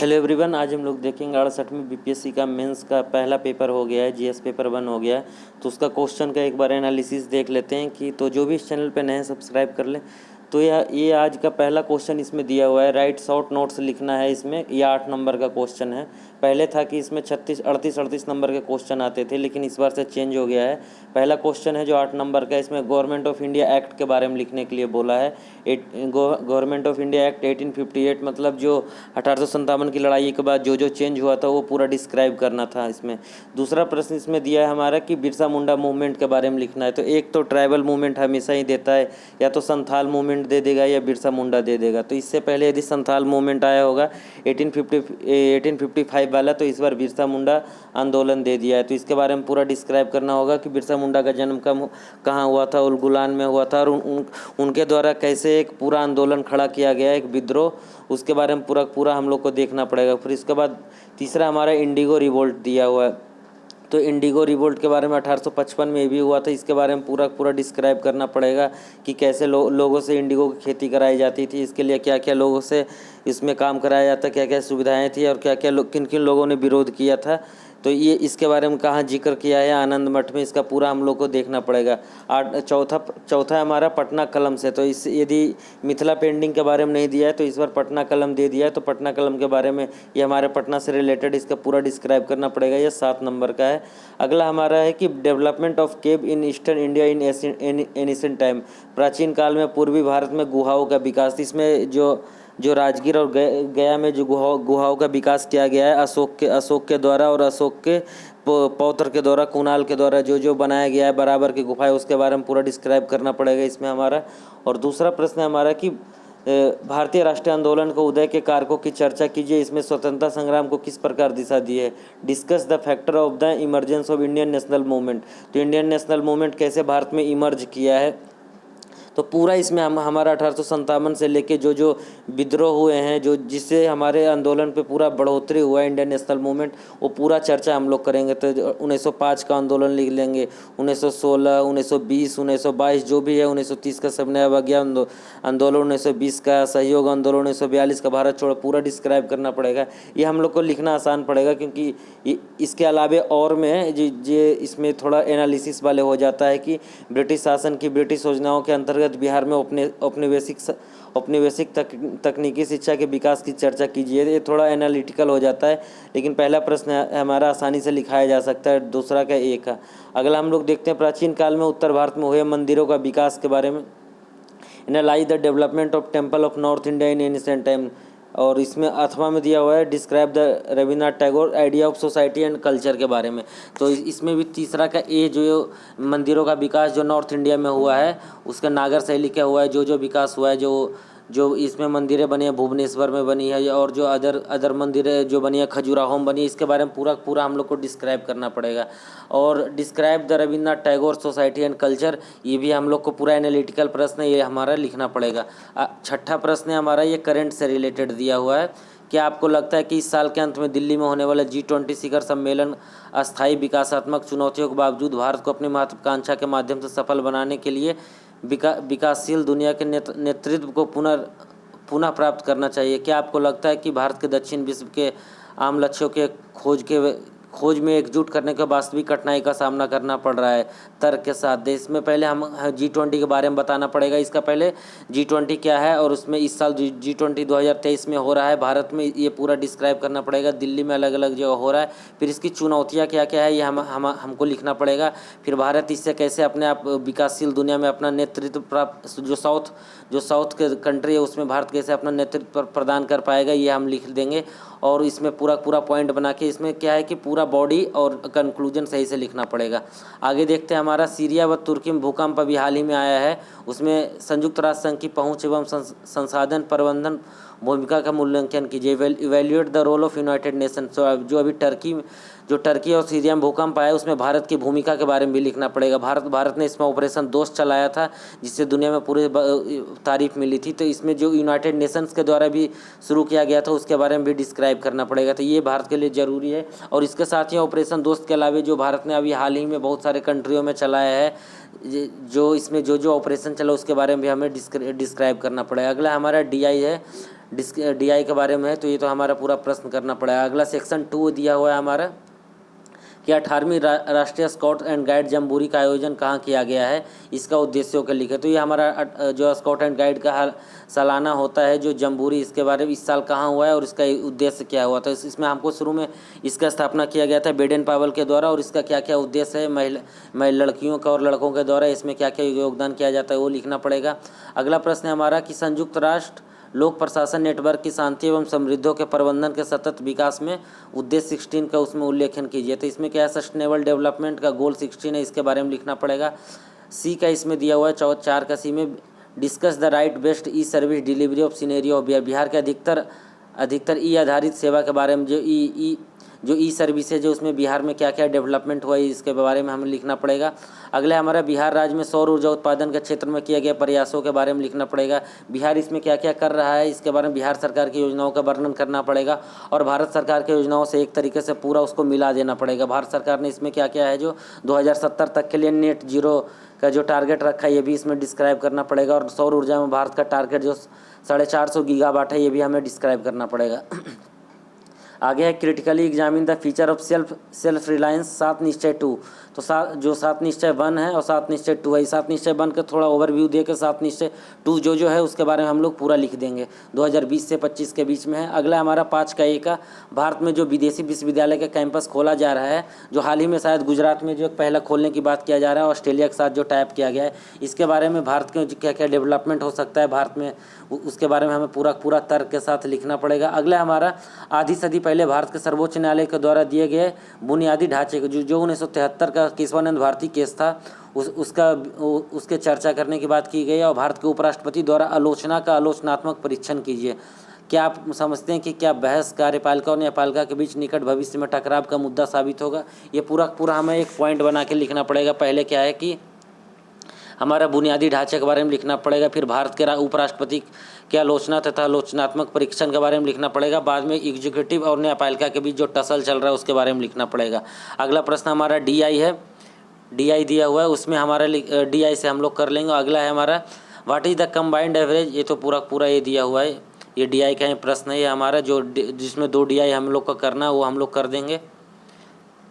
Hello everyone, आज हम लोग देखेंगे 68वीं बीपीएससी का मेंस का पहला पेपर हो गया है, जीएस पेपर 1 हो गया है। तो उसका क्वेश्चन का एक बार एनालिसिस देख लेते हैं कि तो जो भी इस चैनल पे नए हैं सब्सक्राइब कर लें। तो ये आज का पहला क्वेश्चन इसमें दिया हुआ है, राइट शॉर्ट नोट्स लिखना है इसमें। ये 8 नंबर का क्वेश्चन है। पहले था कि इसमें 36 38 नंबर के क्वेश्चन आते थे, लेकिन इस बार से चेंज हो गया है। पहला क्वेश्चन है जो 8 नंबर का, इसमें गवर्नमेंट ऑफ इंडिया एक्ट के बारे में लिखने के लिए बोला है। गवर्नमेंट ऑफ इंडिया एक्ट 1858, मतलब जो 1857 की लड़ाई के बाद जो चेंज हुआ था वो पूरा डिस्क्राइब करना था इसमें। दूसरा प्रश्न इसमें दिया है हमारा कि बिरसा मुंडा मूवमेंट के बारे में लिखना है। तो एक तो ट्राइबल मूवमेंट हमेशा ही देता है, या तो संथाल मूवमेंट दे देगा या बिरसा मुंडा दे देगा। तो इससे पहले यदि संथाल मूवमेंट आया होगा 1855 वाला, तो इस बार बिरसा मुंडा आंदोलन दे दिया है। तो इसके बारे में पूरा डिस्क्राइब करना होगा कि बिरसा मुंडा का जन्म कहाँ हुआ था, उलगुलान में हुआ था, और उनके द्वारा कैसे एक पूरा आंदोलन खड़ा किया गया, एक विद्रोह, उसके बारे में पूरा हम लोग को देखना पड़ेगा। फिर इसके बाद तीसरा हमारा इंडिगो रिवोल्ट दिया हुआ है। तो इंडिगो रिवोल्ट के बारे में 1855 में भी हुआ था। इसके बारे में पूरा डिस्क्राइब करना पड़ेगा कि कैसे लोगों से इंडिगो की खेती कराई जाती थी, इसके लिए क्या क्या लोगों से इसमें काम कराया जाता, क्या क्या सुविधाएं थी, और क्या क्या किन किन लोगों ने विरोध किया था। तो ये इसके बारे में कहाँ जिक्र किया है आनंद मठ में, इसका पूरा हम लोग को देखना पड़ेगा। चौथा हमारा पटना कलम से। तो इस यदि मिथिला पेंटिंग के बारे में नहीं दिया है तो इस बार पटना कलम दे दिया है। तो पटना कलम के बारे में, ये हमारे पटना से रिलेटेड, इसका पूरा डिस्क्राइब करना पड़ेगा। ये 7 नंबर का है। अगला हमारा है कि development of cave in eastern India in ancient time, प्राचीन काल में पूर्वी भारत में गुहाओं का विकास। इसमें जो राजगीर और गया में जो गुहाओं का विकास किया गया है अशोक के द्वारा, और अशोक के पौत्र के द्वारा, कुणाल के द्वारा जो बनाया गया है बराबर की गुफाएं, उसके बारे में पूरा डिस्क्राइब करना पड़ेगा इसमें हमारा। और दूसरा प्रश्न है हमारा कि भारतीय राष्ट्रीय आंदोलन को उदय के कारकों की चर्चा कीजिए। इसमें स्वतंत्रता संग्राम को किस प्रकार दिशा दी है। Discuss the factor of the emergence of Indian national movement. तो इंडियन नेशनल मूवमेंट कैसे भारत में इमर्ज किया है। तो पूरा इसमें हमारा 1857 से लेके जो विद्रोह हुए हैं, जिससे हमारे आंदोलन पे पूरा बढ़ोतरी हुआ है, इंडियन नेशनल मूवमेंट, वो पूरा चर्चा हम लोग करेंगे। तो 1905 का आंदोलन लिख लेंगे, 1916, 1920, 1922 जो भी है, 1930 का सबने अवज्ञा आंदोलन, 1920 का सहयोग आंदोलन, 1942 का भारत छोड़ो, पूरा डिस्क्राइब करना पड़ेगा। ये हम लोग को लिखना आसान पड़ेगा, क्योंकि इसके अलावे और में जो इसमें थोड़ा एनालिसिस वाले हो जाता है कि ब्रिटिश शासन की ब्रिटिश योजनाओं के अंतर्गत बिहार में औपनिवेशिक तकनीकी शिक्षा के विकास की चर्चा कीजिए। ये थोड़ा एनालिटिकल हो जाता है, लेकिन पहला प्रश्न हमारा आसानी से लिखाया जा सकता है, दूसरा का एक है। अगला हम लोग देखते हैं प्राचीन काल में उत्तर भारत में हुए मंदिरों का विकास के बारे में। Analyse the development of temple of north India in ancient time. और इसमें 8वां में दिया हुआ है describe the Rabindranath Tagore idea of society and culture के बारे में। तो इसमें भी तीसरा का ए, जो मंदिरों का विकास जो नॉर्थ इंडिया में हुआ है, उसका नागर शैली क्या हुआ है, जो विकास हुआ है, जो इसमें मंदिरें बनी है, भुवनेश्वर में बनी है, और जो अदर मंदिरें जो बनी है, खजुराहो में बनी है, इसके बारे में पूरा हम लोग को डिस्क्राइब करना पड़ेगा। और describe the Rabindranath Tagore society and culture, ये भी हम लोग को पूरा एनालिटिकल प्रश्न है, ये हमारा लिखना पड़ेगा। छठा प्रश्न है हमारा, ये करंट से रिलेटेड दिया हुआ है। क्या आपको लगता है कि इस साल के अंत में दिल्ली में होने वाला G20 शिखर सम्मेलन अस्थायी विकासात्मक चुनौतियों के बावजूद भारत को अपनी महत्वाकांक्षा के माध्यम से सफल बनाने के लिए विकासशील दुनिया के नेतृत्व को पुनः प्राप्त करना चाहिए। क्या आपको लगता है कि भारत के दक्षिण विश्व के आम लक्ष्यों के खोज में एकजुट करने के वास्तविक कठिनाई का सामना करना पड़ रहा है तर्क के साथ। इसमें पहले हम G20 के बारे में बताना पड़ेगा। इसका पहले G20 क्या है, और उसमें इस साल G20 2023 में हो रहा है भारत में, ये पूरा डिस्क्राइब करना पड़ेगा। दिल्ली में अलग अलग जगह हो रहा है। फिर इसकी चुनौतियाँ क्या क्या है, ये हमको लिखना पड़ेगा। फिर भारत इससे कैसे अपने आप विकासशील दुनिया में अपना नेतृत्व प्राप्त, जो साउथ के कंट्री है उसमें भारत कैसे अपना नेतृत्व प्रदान कर पाएगा, ये हम लिख देंगे। और इसमें पूरा पॉइंट बना के, इसमें क्या है कि पूरा बॉडी और कंक्लूजन सही से लिखना पड़ेगा। आगे देखते हैं हमारा सीरिया व तुर्की में भूकंप अभी हाल ही में आया है, उसमें संयुक्त राष्ट्र संघ की पहुंच एवं संसाधन प्रबंधन भूमिका का मूल्यांकन कीजिए। Evaluate the role of United Nation. जो अभी टर्की और सीरिया में भूकंप आया, उसमें भारत की भूमिका के बारे में भी लिखना पड़ेगा। भारत ने इसमें ऑपरेशन दोस्त चलाया था, जिससे दुनिया में पूरी तारीफ मिली थी। तो इसमें जो यूनाइटेड नेशंस के द्वारा भी शुरू किया गया था, उसके बारे में भी डिस्क्राइब करना पड़ेगा। तो ये भारत के लिए ज़रूरी है। और इसके साथ ही ऑपरेशन दोस्त के अलावा जो भारत ने अभी हाल ही में बहुत सारे कंट्रियों में चलाया है, जो इसमें जो ऑपरेशन चला उसके बारे में भी हमें डिस्क्राइब करना पड़ेगा। अगला हमारा DI है, DI के बारे में है, तो ये तो हमारा पूरा प्रश्न करना पड़ेगा। अगला सेक्शन 2 दिया हुआ है हमारा कि 18वीं राष्ट्रीय स्काउट एंड गाइड जम्बूरी का आयोजन कहाँ किया गया है, इसका उद्देश्यों के लिखे। तो ये हमारा जो स्काउट एंड गाइड का सालाना होता है जो जम्बूरी, इसके बारे में इस साल कहाँ हुआ है और इसका उद्देश्य क्या हुआ था। इसमें हमको शुरू में इसका स्थापना किया गया था बेडेन पावेल के द्वारा, और इसका क्या क्या उद्देश्य है, महिला लड़कियों का और लड़कों के द्वारा इसमें क्या क्या योगदान किया जाता है वो लिखना पड़ेगा। अगला प्रश्न है हमारा कि संयुक्त राष्ट्र लोक प्रशासन नेटवर्क की शांति एवं समृद्धियों के प्रबंधन के सतत विकास में उद्देश्य 16 का उसमें उल्लेखन कीजिए। तो इसमें क्या है, सस्टेनेबल डेवलपमेंट का गोल 16 है, इसके बारे में लिखना पड़ेगा। सी का इसमें दिया हुआ है 4 का सी में discuss the right best E service delivery of scenario of Bihar के अधिकतर ई आधारित सेवा के बारे में जो ई सर्विस है जो उसमें बिहार में क्या क्या डेवलपमेंट हुआ है इसके बारे में हमें लिखना पड़ेगा। अगला हमारा बिहार राज्य में सौर ऊर्जा उत्पादन के क्षेत्र में किए गए प्रयासों के बारे में लिखना पड़ेगा। बिहार इसमें क्या क्या कर रहा है इसके बारे में बिहार सरकार की योजनाओं का वर्णन करना पड़ेगा, और भारत सरकार की योजनाओं से एक तरीके से पूरा उसको मिला देना पड़ेगा। भारत सरकार ने इसमें क्या क्या है जो 2070 तक के लिए नेट जीरो का जो टारगेट रखा है ये भी इसमें डिस्क्राइब करना पड़ेगा, और सौर ऊर्जा में भारत का टारगेट जो 450 गीगावाट है ये भी हमें डिस्क्राइब करना पड़ेगा। आगे है critically examine the feature of self reliance 7 निश्चय 2। तो 7 निश्चय 1 है और 7 निश्चय 2 है। 7 निश्चय 1 का थोड़ा ओवरव्यू दे के 7 निश्चय 2 जो है उसके बारे में हम लोग पूरा लिख देंगे। 2020 से 25 के बीच में है। अगला हमारा 5 का ए का भारत में जो विदेशी विश्वविद्यालय का कैंपस खोला जा रहा है, जो हाल ही में शायद गुजरात में जो पहला खोलने की बात किया जा रहा है, ऑस्ट्रेलिया के साथ जो टाइप किया गया है, इसके बारे में भारत के क्या क्या डेवलपमेंट हो सकता है भारत में, उसके बारे में हमें पूरा तर्क के साथ लिखना पड़ेगा। अगला हमारा आधी सदी पहले भारत के सर्वोच्च न्यायालय के द्वारा दिए गए बुनियादी ढांचे को जो 1973 का केशवानंद भारती केस था उसके चर्चा करने की बात की गई है, और भारत के उपराष्ट्रपति द्वारा आलोचना का आलोचनात्मक परीक्षण कीजिए। क्या आप समझते हैं कि क्या बहस कार्यपालिका और न्यायपालिका के बीच निकट भविष्य में टकराव का मुद्दा साबित होगा? ये पूरा हमें एक पॉइंट बना के लिखना पड़ेगा। पहले क्या है कि हमारा बुनियादी ढांचे के बारे में लिखना पड़ेगा, फिर भारत के उपराष्ट्रपति की आलोचना तथा आलोचनात्मक परीक्षण के बारे में लिखना पड़ेगा, बाद में एग्जीक्यूटिव और न्यायपालिका के बीच जो टसल चल रहा है उसके बारे में लिखना पड़ेगा। अगला प्रश्न हमारा DI है, DI दिया हुआ है उसमें हमारा DI से हम लोग कर लेंगे। अगला है हमारा what is the combined average, ये तो पूरा ये दिया हुआ है, ये DI का ही प्रश्न है ये हमारा, जो जिसमें 2 DI हम लोग का करना वो हम लोग कर देंगे।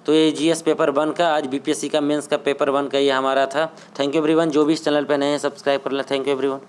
तो ये GS पेपर 1 का, आज BPSC का मेंस का पेपर 1 का ये हमारा था। Thank you everyone. जो भी इस चैनल पे नए हैं सब्सक्राइब कर लें। Thank you everyone.